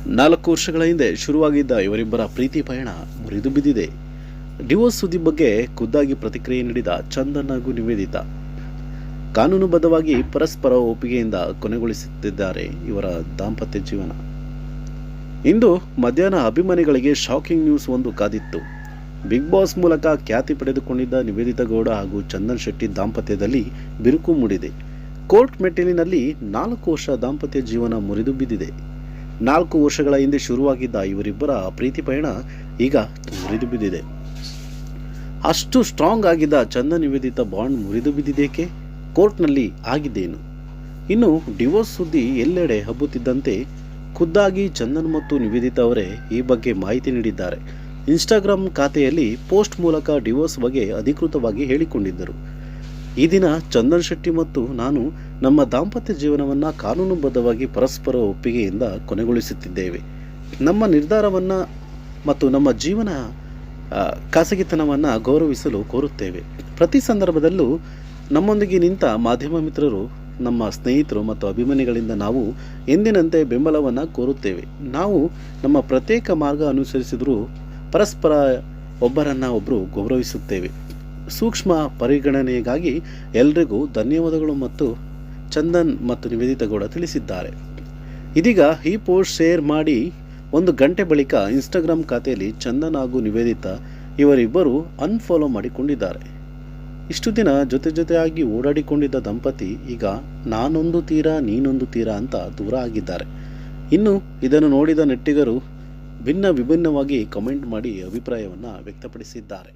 4 ವರ್ಷಗಳ ಹಿಂದೆ ಶುರುವಾಗಿದ್ದ ಇವರಿಬ್ಬರ ಪ್ರೀತಿ ಪಯಣ ಮುರಿದು ಬಿದ್ದಿದೆ. ಡಿವೋರ್ಸ್ ಸುದ್ದಿ ಬಗ್ಗೆ ಖುದ್ದಾಗಿ ಪ್ರತಿಕ್ರಿಯೆ ನೀಡಿದ ಚಂದನ್ ಹಾಗೂ ನಿವೇದಿತಾ ಕಾನೂನುಬದ್ಧವಾಗಿ ಪರಸ್ಪರ ಒಪ್ಪಿಗೆಯಿಂದ ಕೊನೆಗೊಳಿಸುತ್ತಿದ್ದಾರೆ ಇವರ ದಾಂಪತ್ಯ ಜೀವನ. ಇಂದು ಮಧ್ಯಾಹ್ನ ಅಭಿಮಾನಿಗಳಿಗೆ ಶಾಕಿಂಗ್ ನ್ಯೂಸ್ ಒಂದು ಕಾದಿತ್ತು. ಬಿಗ್ ಬಾಸ್ ಮೂಲಕ ಖ್ಯಾತಿ ಪಡೆದುಕೊಂಡಿದ್ದ ನಿವೇದಿತಾ ಗೌಡ ಹಾಗೂ ಚಂದನ್ ಶೆಟ್ಟಿ ದಾಂಪತ್ಯದಲ್ಲಿ ಬಿರುಕು ಮೂಡಿದೆ. ಕೋರ್ಟ್ ಮೆಟ್ಟಿಲಿನಲ್ಲಿ 4 ವರ್ಷ ದಾಂಪತ್ಯ ಜೀವನ ಮುರಿದು ಬಿದ್ದಿದೆ. 4 ವರ್ಷಗಳ ಹಿಂದೆ ಶುರುವಾಗಿದ್ದ ಇವರಿಬ್ಬರ ಪ್ರೀತಿ ಪಯಣ ಈಗ ಮುರಿದು ಬಿದ್ದಿದೆ. ಅಷ್ಟು ಸ್ಟ್ರಾಂಗ್ ಆಗಿದ್ದ ಚಂದನ್ ನಿವೇದಿತಾ ಬಾಂಡ್ ಮುರಿದು ಬಿದ್ದಿದ್ದೇಕೆ? ಕೋರ್ಟ್ನಲ್ಲಿ ಆಗಿದ್ದೇನು? ಇನ್ನು ಡಿವೋರ್ಸ್ ಸುದ್ದಿ ಎಲ್ಲೆಡೆ ಹಬ್ಬುತ್ತಿದ್ದಂತೆ ಖುದ್ದಾಗಿ ಚಂದನ್ ಮತ್ತು ನಿವೇದಿತಾ ಅವರೇ ಈ ಬಗ್ಗೆ ಮಾಹಿತಿ ನೀಡಿದ್ದಾರೆ. ಇನ್ಸ್ಟಾಗ್ರಾಮ್ ಖಾತೆಯಲ್ಲಿ ಪೋಸ್ಟ್ ಮೂಲಕ ಡಿವೋರ್ಸ್ ಬಗ್ಗೆ ಅಧಿಕೃತವಾಗಿ ಹೇಳಿಕೊಂಡಿದ್ದರು. ಈ ದಿನ ಚಂದನ್ ಶೆಟ್ಟಿ ಮತ್ತು ನಾನು ನಮ್ಮ ದಾಂಪತ್ಯ ಜೀವನವನ್ನು ಕಾನೂನುಬದ್ಧವಾಗಿ ಪರಸ್ಪರ ಒಪ್ಪಿಗೆಯಿಂದ ಕೊನೆಗೊಳಿಸುತ್ತಿದ್ದೇವೆ. ನಮ್ಮ ನಿರ್ಧಾರವನ್ನು ಮತ್ತು ನಮ್ಮ ಜೀವನ ಖಾಸಗಿತನವನ್ನು ಗೌರವಿಸಲು ಕೋರುತ್ತೇವೆ. ಪ್ರತಿ ಸಂದರ್ಭದಲ್ಲೂ ನಮ್ಮೊಂದಿಗೆ ನಿಂತ ಮಾಧ್ಯಮ ಮಿತ್ರರು, ನಮ್ಮ ಸ್ನೇಹಿತರು ಮತ್ತು ಅಭಿಮಾನಿಗಳಿಂದ ನಾವು ಎಂದಿನಂತೆ ಬೆಂಬಲವನ್ನು ಕೋರುತ್ತೇವೆ. ನಾವು ನಮ್ಮ ಪ್ರತ್ಯೇಕ ಮಾರ್ಗ ಅನುಸರಿಸಿದರೂ ಪರಸ್ಪರ ಒಬ್ಬರನ್ನು ಗೌರವಿಸುತ್ತೇವೆ. ಸೂಕ್ಷ್ಮ ಪರಿಗಣನೆಗಾಗಿ ಎಲ್ರಿಗೂ ಧನ್ಯವಾದಗಳು ಮತ್ತು ಚಂದನ್ ಮತ್ತು ನಿವೇದಿತಾ ಗೌಡ ತಿಳಿಸಿದ್ದಾರೆ. ಇದೀಗ ಈ ಪೋಸ್ಟ್ ಶೇರ್ ಮಾಡಿ 1 ಗಂಟೆ ಬಳಿಕ ಇನ್ಸ್ಟಾಗ್ರಾಮ್ ಖಾತೆಯಲ್ಲಿ ಚಂದನ್ ಹಾಗೂ ನಿವೇದಿತಾ ಇವರಿಬ್ಬರು ಅನ್ಫಾಲೋ ಮಾಡಿಕೊಂಡಿದ್ದಾರೆ. ಇಷ್ಟು ದಿನ ಜೊತೆಯಾಗಿ ಓಡಾಡಿಕೊಂಡಿದ್ದ ದಂಪತಿ ಈಗ ನಾನೊಂದು ತೀರ ನೀನೊಂದು ತೀರ ಅಂತ ದೂರ ಆಗಿದ್ದಾರೆ. ಇನ್ನು ಇದನ್ನು ನೋಡಿದ ನೆಟ್ಟಿಗರು ವಿಭಿನ್ನವಾಗಿ ಕಮೆಂಟ್ ಮಾಡಿ ಅಭಿಪ್ರಾಯವನ್ನು ವ್ಯಕ್ತಪಡಿಸಿದ್ದಾರೆ.